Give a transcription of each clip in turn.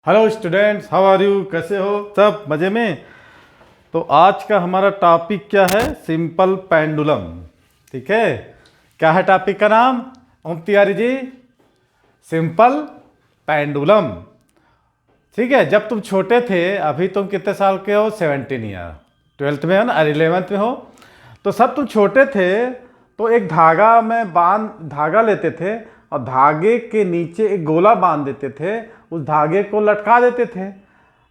Hello students, how are you? कैसे हो? सब मज़े में? तो आज का हमारा टॉपिक क्या है? Simple pendulum. ठीक है, क्या है टॉपिक का नाम ओम तिवारी जी? Simple pendulum. ठीक है, जब तुम छोटे थे, अभी तुम कितने साल के हो? 17 ईयर, 12th में हो ना, 11th में हो। तो सब तुम छोटे थे तो एक धागा में धागा लेते थे और धागे के नीचे एक गोला बांध देते थे, उस धागे को लटका देते थे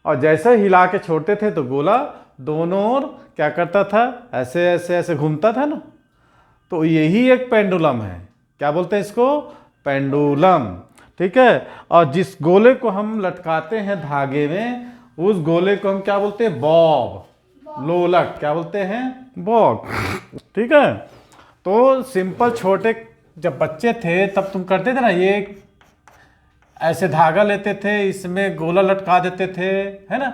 और जैसे हिला के छोड़ते थे तो गोला दोनों ओर क्या करता था? ऐसे ऐसे ऐसे घूमता था ना। तो यही एक पेंडुलम है। क्या बोलते हैं इसको? पेंडुलम। ठीक है, और जिस गोले को हम लटकाते हैं धागे में, उस गोले को हम क्या बोलते हैं? बॉब, लोलक। क्या बोलते हैं? बॉब। ठीक है, तो सिंपल छोटे जब बच्चे थे तब तुम करते थे ना, ये ऐसे धागा लेते थे, इसमें गोला लटका देते थे, है ना।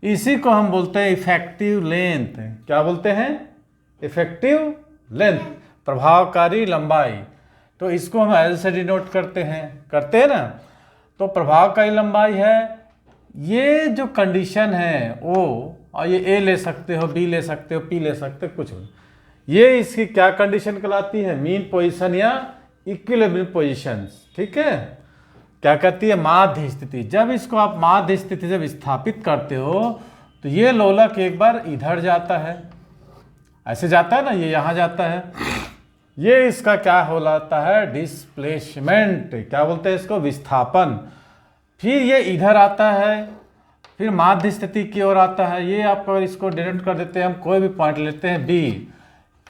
इसी को हम बोलते हैं इफेक्टिव लेंथ। क्या बोलते हैं? इफेक्टिव लेंथ, प्रभावकारी लंबाई। तो इसको हम एल से डिनोट करते हैं ना। तो प्रभावकारी लंबाई है ये जो कंडीशन है ओ, और ये ए ले सकते हो, बी ले सकते हो, पी ले सकते हो, कुछ भी। ये इसकी क्या कंडीशन कहलाती है? मीन पोजीशन या इक्विलिब्रियम पोजीशंस। ठीक है, क्या कहती है? माध्य स्थिति। जब इसको आप माध्य स्थिति जब स्थापित करते हो तो ये लोलक एक बार इधर जाता है, ऐसे जाता है ना, ये यहाँ जाता है। ये इसका क्या हो जाता है? डिस्प्लेसमेंट। क्या बोलते हैं इसको? विस्थापन। फिर ये इधर आता है, फिर माध्य स्थिति की ओर आता है। ये आप अगर इसको डिनोट कर देते हैं, हम कोई भी पॉइंट लेते हैं बी,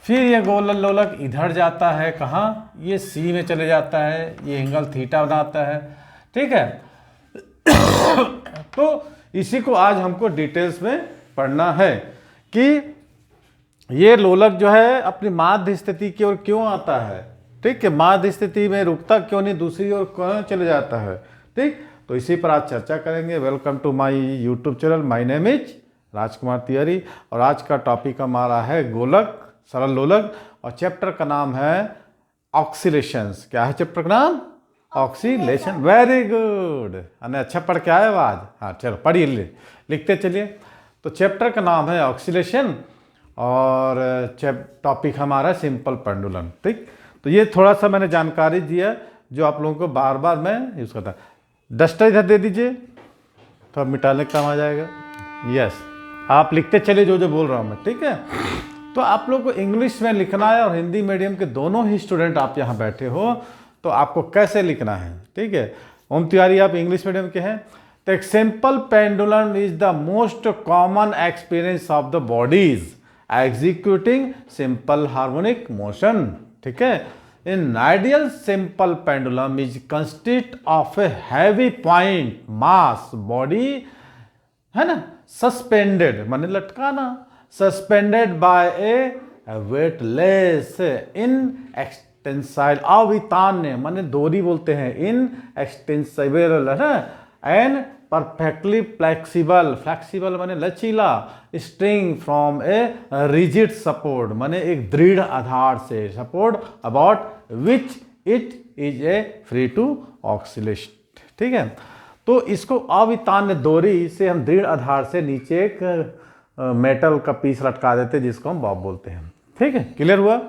फिर ये गोल लोलक इधर जाता है, कहाँ? ये सी में चले जाता है, ये एंगल थीटा बनाता है। ठीक है, तो इसी को आज हमको डिटेल्स में पढ़ना है कि ये लोलक जो है अपनी माध्य स्थिति की ओर क्यों आता है। ठीक है, माध्य स्थिति में रुकता क्यों नहीं, दूसरी ओर क्यों चले जाता है। ठीक, तो इसी पर आज चर्चा करेंगे। Welcome to my YouTube channel. My name is Rajkumar Tiwari और आज का टॉपिक हमारा है गोलक, सरल लोलक, और चैप्टर का नाम है ऑक्सीलेशंस। क्या है चैप्टर का नाम? ऑक्सीलेशन। वेरी गुड, अने अच्छा पढ़ के आए हो आज? हाँ चलो पढ़िए, लिखते चलिए। तो चैप्टर का नाम है ऑक्सीलेशन और टॉपिक हमारा सिंपल पेंडुलम। ठीक, तो ये थोड़ा सा मैंने जानकारी दिया जो आप लोगों को बार बार मैं यूज़ करता। डस्टर इधर दे दीजिए, तो मिटाने का काम आ जाएगा। यस, आप लिखते चलिए जो जो बोल रहा हूँ मैं। ठीक है, तो आप लोग को इंग्लिश में लिखना है और हिंदी मीडियम के दोनों ही स्टूडेंट आप यहाँ बैठे हो, तो आपको कैसे लिखना है? ठीक है, ओम तिवारी आप इंग्लिश मीडियम के हैं, तो एक simple pendulum is the most common experience of the bodies executing simple harmonic motion. ठीक है, in ideal simple pendulum is consist of A heavy point mass body, है ना, सस्पेंडेड माने लटकाना, सस्पेंडेड बाय ए weightless इन एक्सटेंसाइल, अवितान्य माने डोरी बोलते हैं, इन एक्सटेंसिबल, है ना, एंड परफेक्टली फ्लेक्सिबल, फ्लेक्सिबल माने लचीला, string from a rigid support माने एक दृढ़ आधार से, support about which it is a free to oscillate. ठीक है, तो इसको अवितान्य डोरी से हम दृढ़ आधार से नीचे एक मेटल का पीस लटका देते हैं जिसको हम बॉब बोलते हैं। ठीक है, क्लियर हुआ?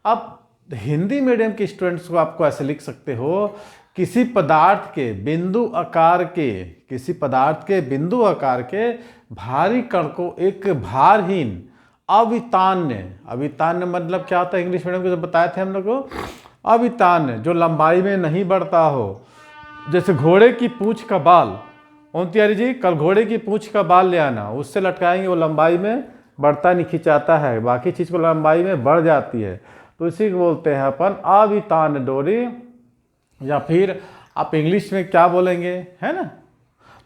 अब हिंदी मीडियम के स्टूडेंट्स को आपको ऐसे लिख सकते हो, किसी पदार्थ के बिंदु आकार के, किसी पदार्थ के बिंदु आकार के भारी कण को एक भारहीन अवितान्य, अवितान्य मतलब क्या होता है? इंग्लिश मीडियम को जब बताए थे हम लोग को, अवितान्य जो लंबाई में नहीं बढ़ता हो, जैसे घोड़े की पूंछ का बाल। ओम तिवारी जी कल घोड़े की पूंछ का बाल ले आना, उससे लटकाएंगे, वो लंबाई में बढ़ता नहीं, खिंचाता है, बाकी चीज़ को लंबाई में बढ़ जाती है। तो इसी को बोलते हैं अपन अवितान्य डोरी, या फिर आप इंग्लिश में क्या बोलेंगे, है ना।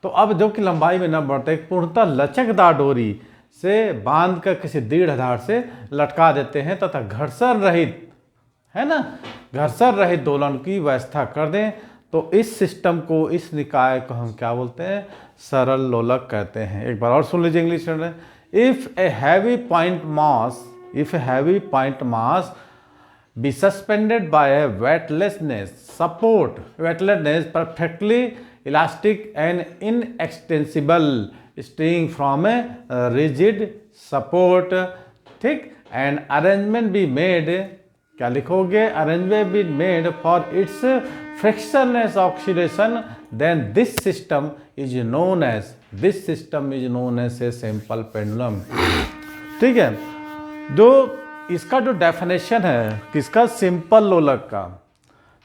तो अब जो कि लंबाई में न बढ़ता, एक पूर्णतः लचकदार डोरी से बांध कर किसी दृढ़ आधार से लटका देते हैं तथा घर्षण रहित, है ना, घर्षण रहित दोलन की व्यवस्था कर दें, तो इस सिस्टम को, इस निकाय को हम क्या बोलते हैं? सरल लोलक कहते हैं। एक बार और सुन लीजिए इंग्लिश में। If a heavy point mass, if a heavy point mass be suspended by a weightlessness support, weightlessness perfectly elastic and inextensible string from a rigid support, ठीक, एंड अरेंजमेंट बी मेड, क्या लिखोगे, arrangement be made for its frictionless oxidation, then this system is known as a simple pendulum. ठीक है, जो इसका जो definition है किसका, सिंपल लोलक का,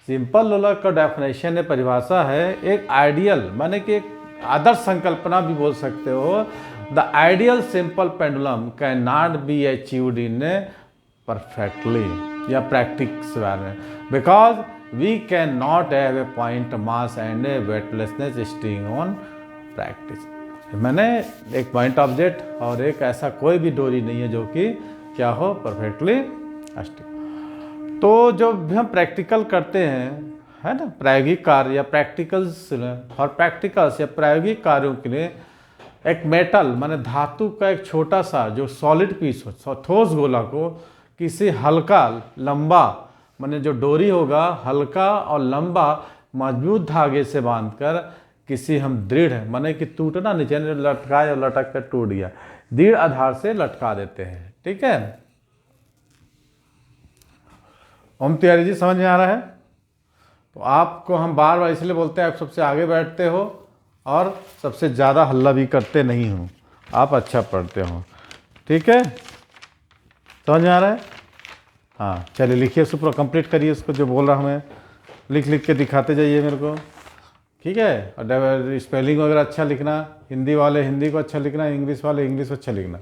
सिंपल लोलक का डेफिनेशन है, परिभाषा है, एक आइडियल माने कि एक आदर्श संकल्पना भी बोल सकते हो, the ideal simple pendulum can not be achieved in perfectly या प्रैक्टिस में, because we can not have a point mass and a weightlessness string on practice. मैंने एक पॉइंट ऑब्जेक्ट और एक ऐसा कोई भी डोरी नहीं है जो कि क्या हो, परफेक्टली स्टिक। तो जो भी हम प्रैक्टिकल करते हैं, है ना, प्रायोगिक कार्य या प्रैक्टिकल्स, और प्रैक्टिकल्स या प्रायोगिक कार्यों के लिए एक मेटल माने धातु का एक छोटा सा जो सॉलिड पीस हो, ठोस गोला को किसी हल्का लंबा माने जो डोरी होगा हल्का और लंबा मजबूत धागे से बांधकर किसी हम दृढ़ माने कि टूटना नीचे लटकाए और लटक कर टूट गया, दृढ़ आधार से लटका देते हैं। ठीक है, ओम तिवारी जी समझ में आ रहा है? तो आपको हम बार बार इसलिए बोलते हैं आप सबसे आगे बैठते हो और सबसे ज़्यादा हल्ला भी करते नहीं हो, आप अच्छा पढ़ते हो। ठीक है, समझ में आ रहा है? हाँ, चलिए लिखिए, उसको पूरा कंप्लीट करिए, उसको जो बोल रहा हूँ मैं लिख लिख के दिखाते जाइए मेरे को। ठीक है, और स्पेलिंग वगैरह अच्छा लिखना, हिंदी वाले हिंदी को अच्छा लिखना, इंग्लिश वाले इंग्लिश को अच्छा लिखना।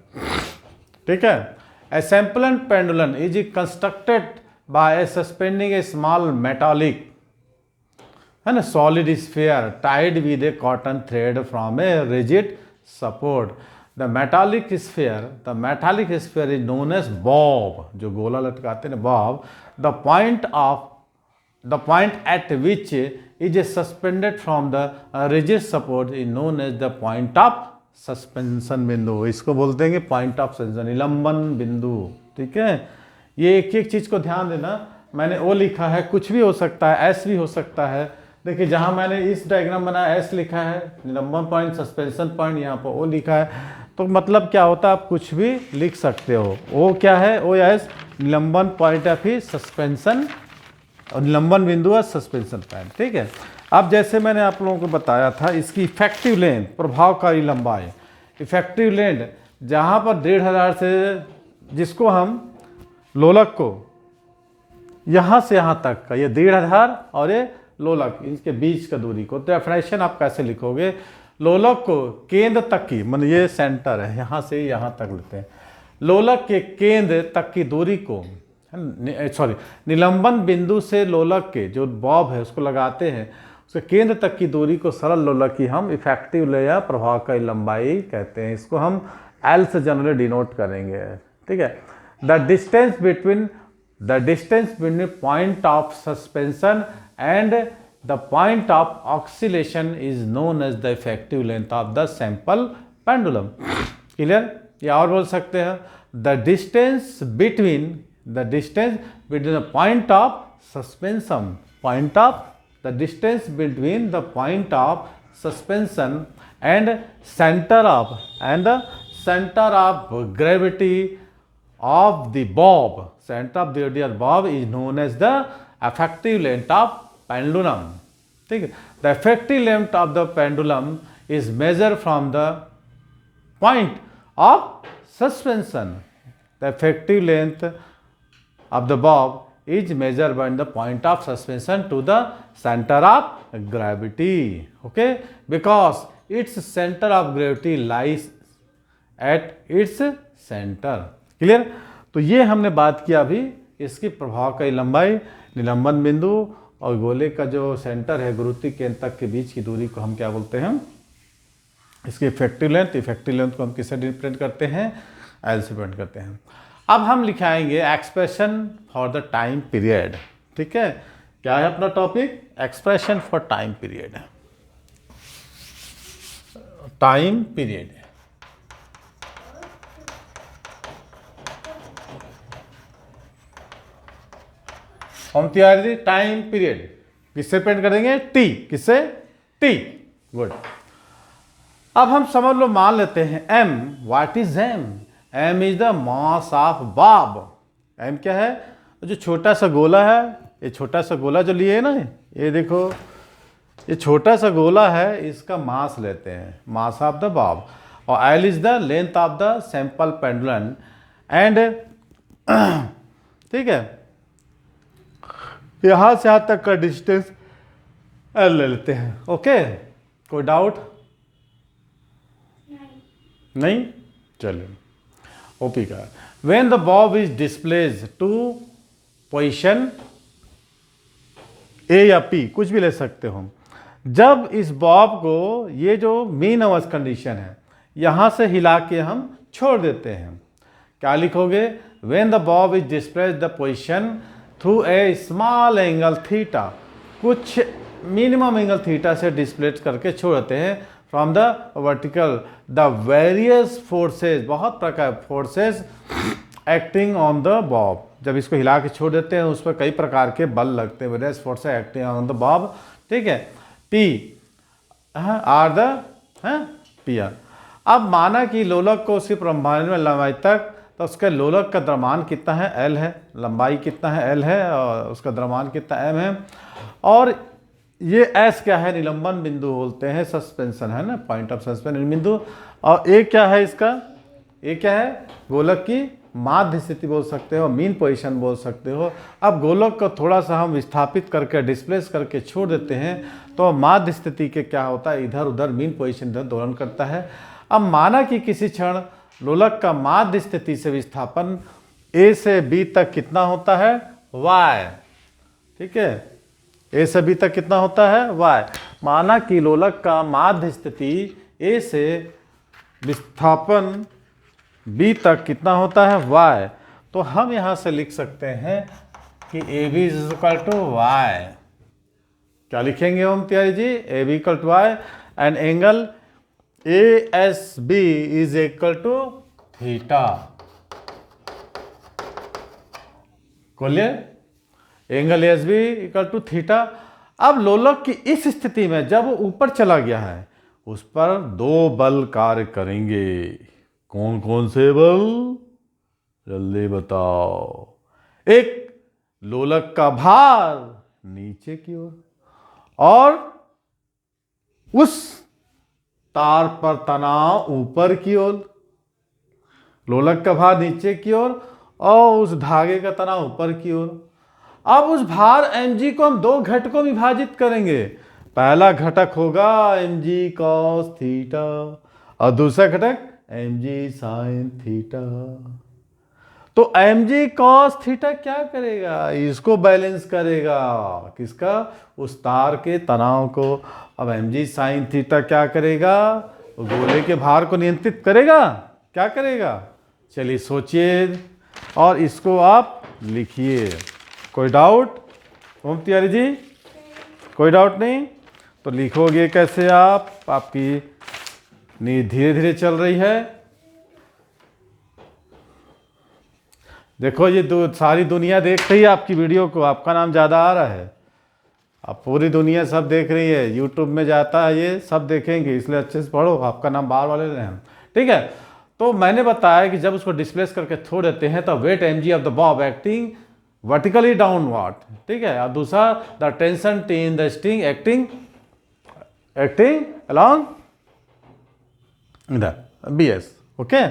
ठीक है, a sample and pendulum is constructed by suspending a small metallic, है ना, solid sphere tied with a cotton thread from a rigid support. The metallic sphere is known as bob, जो गोला लटकाते हैं bob. The point at which is a suspended from the rigid support is known as the point of suspension बिंदु। इसको बोलते हैं कि point of suspension, निलंबन बिंदु। ठीक है, ये एक एक चीज को ध्यान देना, मैंने ओ लिखा है, कुछ भी हो सकता है, एस भी हो सकता है। देखिए जहां मैंने इस डायग्राम बनाया एस लिखा है, निलंबन पॉइंट, सस्पेंशन पॉइंट, यहाँ पर ओ लिखा है, तो मतलब क्या होता है, आप कुछ भी लिख सकते हो। ओ क्या है, ओ एस निलंबन पॉइंट ऑफ ही सस्पेंशन, और निलंबन बिंदु है सस्पेंशन पॉइंट। ठीक है, अब जैसे मैंने आप लोगों को बताया था, इसकी इफेक्टिव लेंथ, प्रभावकारी लंबाई, इफेक्टिव लेंथ जहाँ पर 1500 से, जिसको हम लोलक को यहाँ से यहाँ तक का, ये 1500 और ये लोलक, इसके बीच का दूरी को, तो डेफिनेशन आप कैसे लिखोगे, लोलक को केंद्र तक की, मतलब ये सेंटर है, यहाँ से यहाँ तक लेते हैं, लोलक के केंद्र तक की दूरी को, सॉरी, निलंबन बिंदु से लोलक के जो बॉब है उसको लगाते हैं, उसके केंद्र तक की दूरी को सरल लोलक की हम इफेक्टिव ले या प्रभावकारी लंबाई कहते हैं। इसको हम एल से जनरली डिनोट करेंगे। ठीक है, the distance between point of suspension and the point of oscillation is known as the effective length of the sample pendulum. Clear? या और बोल सकते हैं, द डिस्टेंस बिटवीन the point of suspension, the distance between the point of suspension and the center of gravity of the bob, is known as the effective length of pendulum. ठीक है, the effective length of the pendulum is measured from the point of suspension. The effective length of the bob is measured by the point of suspension to the center of gravity. Okay, because its center of gravity lies at its center. Clear? तो ये हमने बात किया अभी इसकी प्रभावकारी लंबाई, निलंबन बिंदु और गोले का जो सेंटर है गुरुत्वीय केंद्र तक के बीच की दूरी को हम क्या बोलते हैं, इसकी इफेक्टिव लेंथ को हम किससे रिप्रेजेंट करते हैं, एल से रिप्रेजेंट करते हैं। अब हम लिखाएंगे expression for the time period. ठीक है, क्या है अपना topic, expression for time period. Time period हम तैयारी, टाइम पीरियड किससे रिप्रेजेंट करेंगे, टी, किससे, टी। गुड। अब हम समझ लो, मान लेते हैं M. What is M? M is the mass of bob. M क्या है? जो छोटा सा गोला है, ये छोटा सा गोला जो लिए है ना, ये देखो, ये छोटा सा गोला है, इसका मास लेते हैं, मास ऑफ द बॉब। और L is the length of the sample pendulum and ठीक है, यहां से यहां तक का डिस्टेंस एल ले लेते हैं। ओके, कोई डाउट? नहीं? चलिए, ओपी का when the bob is displace to position A या पी, कुछ भी ले सकते हो। जब इस बॉब को, ये जो मीन अवर्स कंडीशन है, यहां से हिला के हम छोड़ देते हैं, क्या लिखोगे? When the bob is displace the position through a small angle theta, कुछ मिनिमम एंगल थीटा से डिस्प्लेस करके छोड़ते हैं from the vertical the various forces, बहुत प्रकार forces acting on the Bob. जब इसको हिला के छोड़ देते हैं, उस पर कई प्रकार के बल लगते हैं, various forces acting on the Bob. ठीक है, P R the P R. अब माना कि लोलक को उसकी ब्रह्मांड में लंबाई तक, तो उसके लोलक का द्रव्यमान कितना है? एल है। लंबाई कितना है? एल है। और उसका द्रव्यमान कितना? एम है। और ये एस क्या है? निलंबन बिंदु बोलते हैं, सस्पेंशन है ना, पॉइंट ऑफ सस्पेंशन बिंदु। और ए क्या है इसका? ए क्या है? गोलक की माध्य स्थिति बोल सकते हो, मीन पोजीशन बोल सकते हो। अब गोलक को थोड़ा सा हम विस्थापित करके, डिस्प्लेस करके छोड़ देते हैं, तो माध्य स्थिति के क्या होता है? इधर उधर मीन पोजीशन इधर दोलन करता है। अब माना कि किसी क्षण लोलक का माध्य स्थिति से विस्थापन ए से बी तक कितना होता है? वाई। ठीक है, ए से बी तक कितना होता है? वाई। माना कि लोलक का माध्य स्थिति ए से विस्थापन बी तक कितना होता है? वाई। तो हम यहां से लिख सकते हैं कि A B is equal to Y. क्या लिखेंगे हम Tiwari ji? A B equal to Y and angle A S B is equal to theta. Clear? Angle S B equal to theta. अब लोलक की इस स्थिति में जब वो ऊपर चला गया है, उस पर दो बल कार्य करेंगे। कौन कौन से बल? जल्दी बताओ। एक, लोलक का भार नीचे की ओर, और उस तार पर तनाव ऊपर की ओर। लोलक का भार नीचे की ओर और उस धागे का तनाव ऊपर की ओर। अब उस भार mg को हम दो घटकों में विभाजित करेंगे। पहला घटक होगा mg cos थीटा और दूसरा घटक mg sin थीटा। तो mg cos थीटा क्या करेगा? इसको बैलेंस करेगा। किसका? उस तार के तनाव को। अब mg sin थीटा क्या करेगा? गोले के भार को नियंत्रित करेगा। क्या करेगा? चलिए सोचिए और इसको आप लिखिए। कोई डाउट ओम तिवारी जी? कोई डाउट नहीं? तो लिखोगे कैसे आप? आपकी नींद धीरे धीरे चल रही है। देखो, ये सारी दुनिया देख रही है आपकी वीडियो को, आपका नाम ज़्यादा आ रहा है। अब पूरी दुनिया सब देख रही है, यूट्यूब में जाता है, ये सब देखेंगे, इसलिए अच्छे से पढ़ो, आपका नाम बार वाले रहे हैं। ठीक है, तो मैंने बताया कि जब उसको डिस्प्लेस करके छोड़ देते हैं तो weight mg of the bob acting vertically downward. ठीक है, और दूसरा the tension T in the string acting along इधर bs। ओके,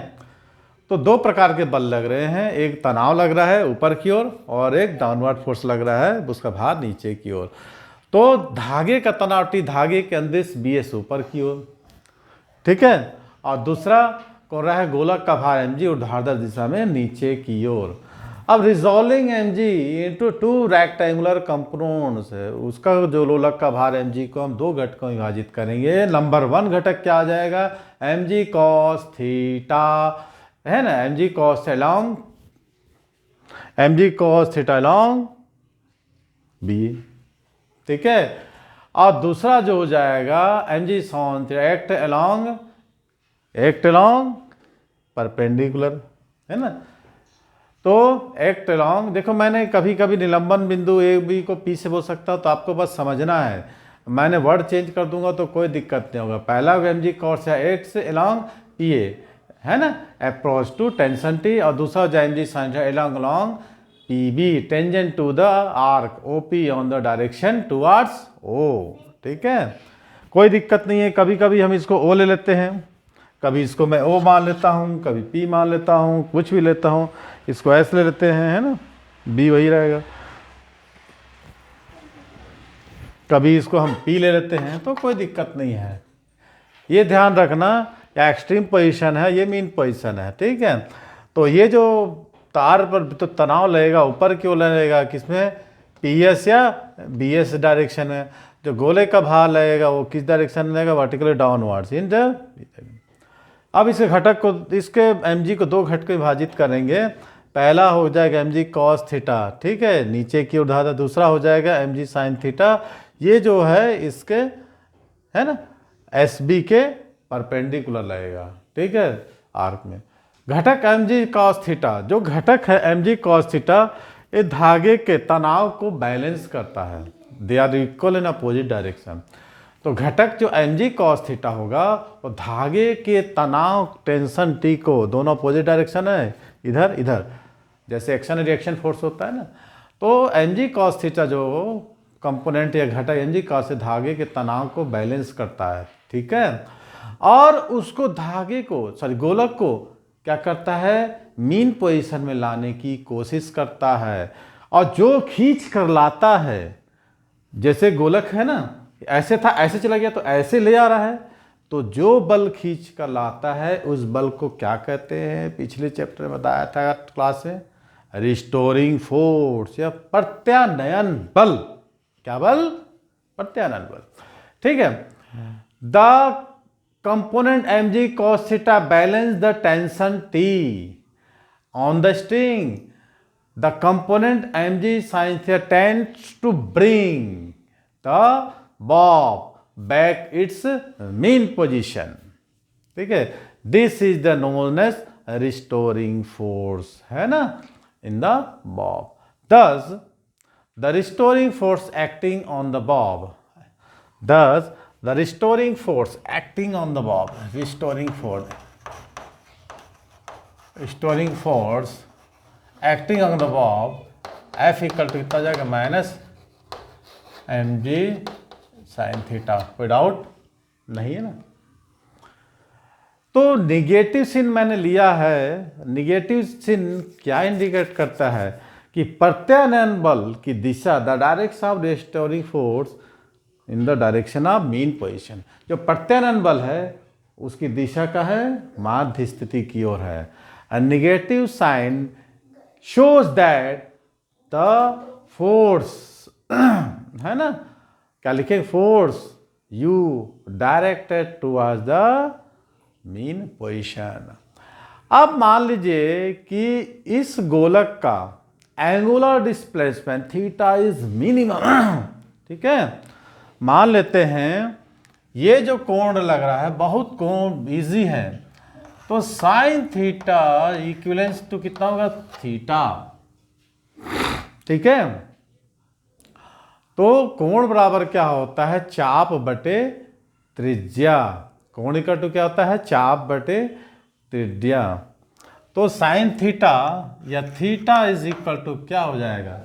तो दो प्रकार के बल लग रहे हैं, एक तनाव लग रहा है ऊपर की ओर और एक डाउनवर्ड फोर्स लग रहा है, उसका भार नीचे की ओर। तो धागे का तनाव टी धागे के अंदर bs ऊपर की ओर। ठीक है, और दूसरा कौन रहा है? गोलक का भार mg ऊर्ध्वाधर दिशा में नीचे की ओर। अब resolving mg into two rectangular components है, उसका जो लोलक का भार mg को हम दो घटकों में विभाजित करेंगे। नंबर वन घटक क्या आ जाएगा? mg cos थीटा है ना, mg cos theta along B. ठीक है, और दूसरा जो हो जाएगा mg sin theta act along perpendicular, है ना। तो एक्ट अलोंग, देखो मैंने कभी कभी निलंबन बिंदु ए बी को पी से बोल सकता हूँ, तो आपको बस समझना है। मैंने वर्ड चेंज कर दूंगा तो कोई दिक्कत नहीं होगा। पहला एम जी कॉस है एक्स अलॉन्ग पी ए, है ना, अप्रोच टू टेंशन टी, और दूसरा हो जाए M G sine along along P B tangent to the arc O P on the direction towards O. ठीक है, कोई दिक्कत नहीं है। कभी कभी हम इसको ओ ले लेते हैं, कभी इसको मैं ओ मान लेता हूँ, कभी पी मान लेता हूँ, कुछ भी लेता हूँ। इसको एस ले लेते हैं, है ना, बी वही रहेगा। कभी इसको हम पी ले लेते हैं, तो कोई दिक्कत नहीं है। ये ध्यान रखना, या एक्सट्रीम पोजीशन है, ये मीन पोजीशन है। ठीक है, तो ये जो तार पर तो तनाव लगेगा ऊपर क्यों लगेगा, किसमें, पी एस या बी एस डायरेक्शन में। जो गोले का भार लगेगा वो किस डायरेक्शन में लगेगा, वर्टिकली डाउनवर्ड्स इन द। अब इसके घटक को, इसके एम जी को दो घटक में विभाजित करेंगे। पहला हो जाएगा एम जी कॉस थीटा, ठीक है, नीचे की ओर धारा। दूसरा हो जाएगा एम जी साइन थीटा, ये जो है इसके, है ना, एस बी के परपेंडिकुलर लगेगा। ठीक है, आर्क में घटक एम जी कॉस थीटा, जो घटक है एम जी कॉस थीटा, ये धागे के तनाव को बैलेंस करता है। They are equal in opposite direction. तो घटक जो एम जी कॉस थीटा होगा वो धागे के तनाव टेंशन टी को, दोनों अपोजिट डायरेक्शन है, इधर इधर, जैसे एक्शन रिएक्शन फोर्स होता है ना, तो एम जी कॉस थीटा जो कंपोनेंट या घटक एम जी कॉस से धागे के तनाव को बैलेंस करता है। ठीक है, और उसको धागे को, सॉरी गोलक को क्या करता है, मीन पोजीशन में लाने की कोशिश करता है। और जो खींच कर लाता है, जैसे गोलक है ना, ऐसे था ऐसे चला गया तो ऐसे ले आ रहा है, तो जो बल खींच कर लाता है उस बल को क्या कहते हैं, पिछले चैप्टर में बताया था क्लास में, रिस्टोरिंग फोर्स या प्रत्यानयन बल। क्या बल, प्रत्यानयन बल। ठीक है, the component M G cos theta balance the tension T on the string. The component mg sin theta tends to bring the bob back its mean position. ठीक है, this is the known as restoring force, है ना, in the bob. Thus the restoring force acting on the bob, thus the restoring force acting on the bob, restoring force acting on the bob F equal to कितना जाएगा, minus M G sine theta. कोई doubt नहीं है ना। तो negative चिन्ह मैंने लिया है। निगेटिव चिन्ह क्या इंडिकेट करता है कि प्रत्यानयन बल की दिशा, the direction of restoring force in the direction of mean position. जो प्रत्यानयन बल है उसकी दिशा का है, माध्य स्थिति की ओर है। And negative sign shows that the force है ना, क्या लिखेंगे, force u directed towards the mean position। अब मान लीजिए कि इस गोलक का angular displacement theta is minimum. ठीक है, मान लेते हैं ये जो कोण लग रहा है बहुत कोण इजी है, तो साइन थीटा इक्विवेलेंस टू कितना होगा, थीटा। ठीक है, तो कोण बराबर क्या होता है, चाप बटे त्रिज्या। कोण इक्वल टू क्या होता है, चाप बटे त्रिज्या। तो साइन थीटा या थीटा इज इक्वल टू क्या हो जाएगा,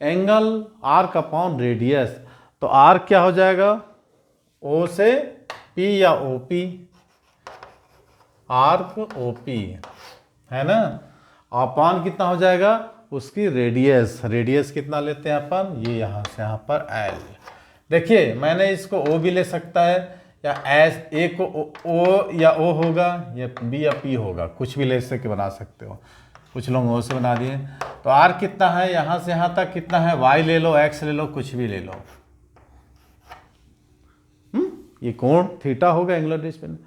एंगल आर्क अपॉन रेडियस। तो आर्क क्या हो जाएगा, ओ से पी या ओपी, आर्क ओपी, है ना, अपॉन कितना हो जाएगा, उसकी रेडियस। रेडियस कितना लेते हैं अपन, ये यहाँ से यहाँ पर एल। देखिए मैंने इसको ओ भी ले सकता है, या एस, ए को ओ या ओ होगा, या बी या पी होगा, कुछ भी ले सके बना सकते हो। कुछ लोग ओ से बना दिए। तो आर कितना है, यहाँ से यहाँ तक कितना है, वाई ले लो, एक्स ले लो, कुछ भी ले लो। ये कोण थीटा होगा, एंगुलर डिस्प्लेसमेंट।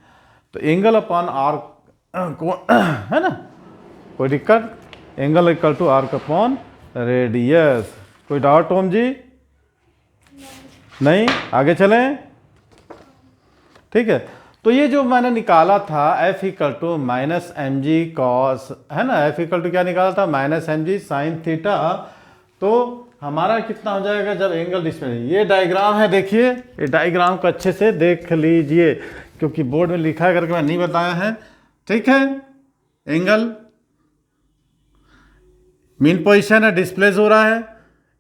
तो एंगल अपॉन आर्क कोण, है ना, कोई दिक्कत, angle equal to arc upon radius. कोई डाउट ओम जी, नहीं, आगे चलें। ठीक है, तो ये जो मैंने निकाला था F equal to minus M G cos, है ना, एफ इक्वल टू क्या निकाला था, minus M G sine theta. तो हमारा कितना हो जाएगा जब एंगल डिस्प्लेसमेंट। ये डायग्राम है, देखिए ये डायग्राम को अच्छे से देख लीजिए, क्योंकि बोर्ड में लिखा करके मैं नहीं बताया है। ठीक है, एंगल मीन पोजीशन है, डिस्प्लेस हो रहा है,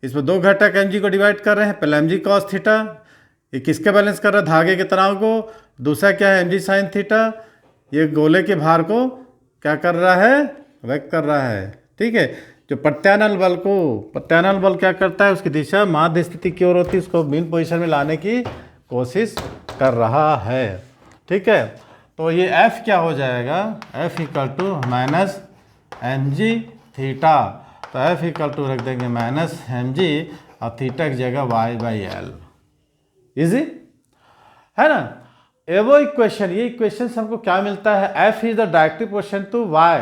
इसमें दो घटक mg को डिवाइड कर रहे हैं, पहले mg cos थीटा, ये किसके बैलेंस कर रहा है, धागे के तनाव को, दूसरा क्या है mg sin थीटा, ये गोले के भार को क्या कर रहा है, व्यक्त कर रहा है। ठीक है, जो प्रत्यानल बल को, प्रत्यानल बल क्या करता है, उसकी दिशा माध्य स्थिति की ओर होती है, उसको मीन पोजीशन में लाने की कोशिश कर रहा है। ठीक है, तो ये F क्या हो जाएगा, F equal to minus mg theta, तो F इक्वल टू रख देंगे माइनस mg और थीटा की जगह y/l। इजी है ना। वो इक्वेशन, ये इक्वेशन से हमको क्या मिलता है, F is the directive position to y,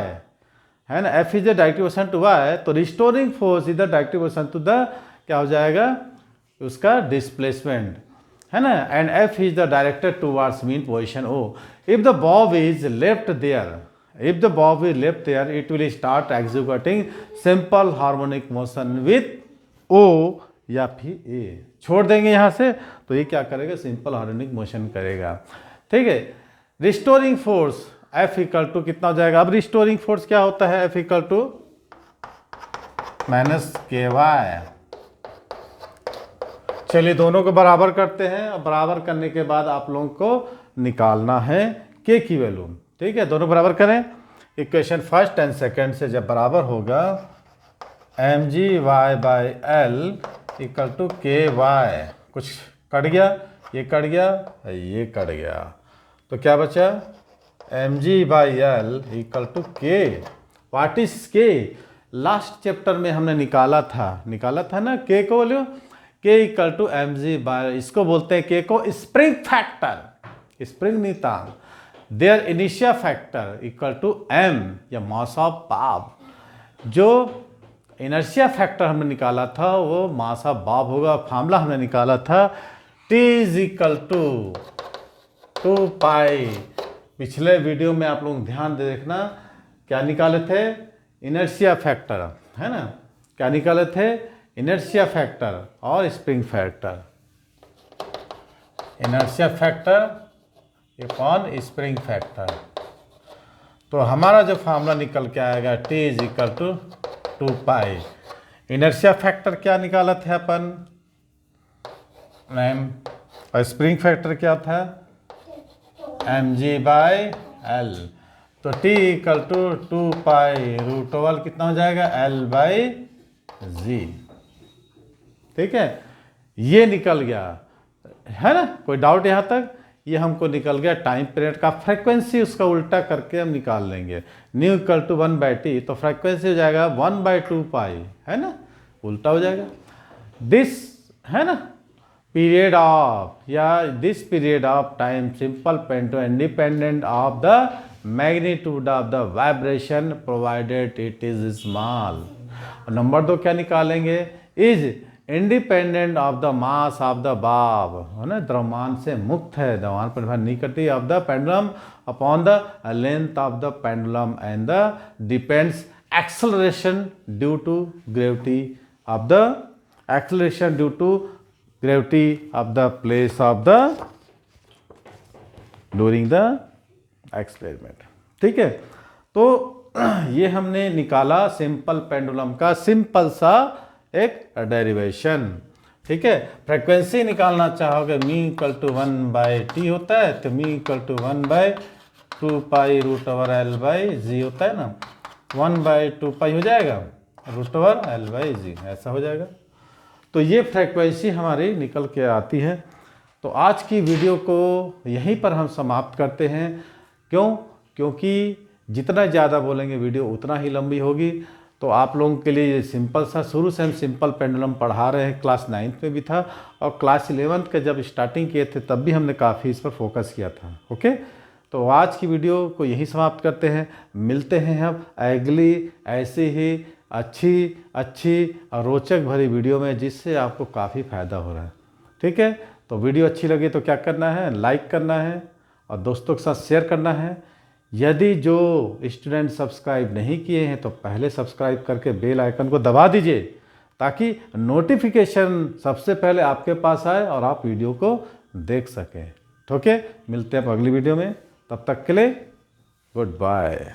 है ना, F is the directive position to y, तो restoring force is the directive position to the क्या हो जाएगा उसका डिस्प्लेसमेंट, है ना, and F is the directed towards mean position O। If the bob is left there, if the bob is left there, it will start executing simple harmonic motion with O या फिर A। छोड़ देंगे यहाँ से तो ये क्या करेगा, सिंपल हार्मोनिक मोशन करेगा। ठीक है, restoring force F equal to कितना हो जाएगा, अब रिस्टोरिंग फोर्स क्या होता है, F equal to minus KY। चलिए दोनों को बराबर करते हैं, और बराबर करने के बाद आप लोगों को निकालना है K की वैल्यू। ठीक है, दोनों बराबर करें, इक्वेशन फर्स्ट एंड सेकंड से जब बराबर होगा mgy/l इक्वल टू KY, कुछ कट गया, ये कट गया, ये कट गया, तो क्या बचा mg/l equal to K। What is K, last chapter में हमने निकाला था ना K को value, K equal to mg/, इसको बोलते हैं K को स्प्रिंग फैक्टर, स्प्रिंग नियतांक, there initial factor equal to m या मास ऑफ बॉब। जो इनर्शिया फैक्टर हमने निकाला था वो मास ऑफ बॉब होगा। फार्मूला हमने निकाला था T इज इक्वल टू 2 पिछले वीडियो में आप लोग ध्यान दे देखना, क्या निकाले थे, इनर्शिया फैक्टर, है ना, क्या निकाले थे, इनर्शिया फैक्टर और स्प्रिंग फैक्टर। इनर्शिया फैक्टर ये कौन, स्प्रिंग फैक्टर। तो हमारा जो फार्मूला निकल के आएगा T is equal to 2 inertia factor क्या निकाला था अपन m, और स्प्रिंग फैक्टर क्या था mg/l, तो T इक्वल टू 2 कितना हो जाएगा l/g। ठीक है, ये निकल गया, है ना, कोई डाउट यहाँ तक, ये हमको निकल गया टाइम पीरियड का फ्रीक्वेंसी, उसका उल्टा करके हम निकाल लेंगे, न्यू इक्वल टू 1/t, तो फ्रीक्वेंसी हो जाएगा 1/2, है ना, उल्टा हो जाएगा। दिस, है ना, पीरियड ऑफ या this period of time simple pendulum independent of the magnitude of the vibration provided it is small. Number 2 क्या निकालेंगे, is independent of the mass of the bob, है ना, द्रव्यमान से मुक्त है, द्रव्यमान पर निर्भर नहीं करती, of the pendulum upon the length of the pendulum and the depends acceleration due to gravity of the, acceleration due to gravity of the place of the during the experiment. ठीक है, तो ये हमने निकाला सिंपल पेंडुलम का simple सा एक derivation. ठीक है, फ्रीक्वेंसी निकालना चाहोगे, मी इक्वल टू 1/t होता है, तो मी इक्वल टू 1/2π√L/g होता है ना, 1/2π हो जाएगा √L/g, ऐसा हो जाएगा। तो ये फ्रीक्वेंसी हमारी निकल के आती है। तो आज की वीडियो को यहीं पर हम समाप्त करते हैं। क्यों? क्योंकि जितना ज़्यादा बोलेंगे वीडियो उतना ही लंबी होगी। तो आप लोगों के लिए ये सिंपल सा, शुरू से हम सिंपल पेंडुलम पढ़ा रहे हैं, क्लास 9th में भी था और क्लास 11th का जब स्टार्टिंग किए थे तब भी हमने काफ़ी इस पर फोकस किया था। ओके, तो आज की वीडियो को यही समाप्त करते हैं। मिलते हैं हम अगली ऐसी ही अच्छी और रोचक भरी वीडियो में, जिससे आपको काफ़ी फ़ायदा हो रहा है। ठीक है, तो वीडियो अच्छी लगी तो क्या करना है, लाइक करना है और दोस्तों के साथ शेयर करना है। यदि जो स्टूडेंट सब्सक्राइब नहीं किए हैं तो पहले सब्सक्राइब करके बेल आइकन को दबा दीजिए, ताकि नोटिफिकेशन सबसे पहले आपके पास आए और आप वीडियो को देख सकें। ठीक है, मिलते हैं अब अगली वीडियो में, तब तक के लिए गुड बाय।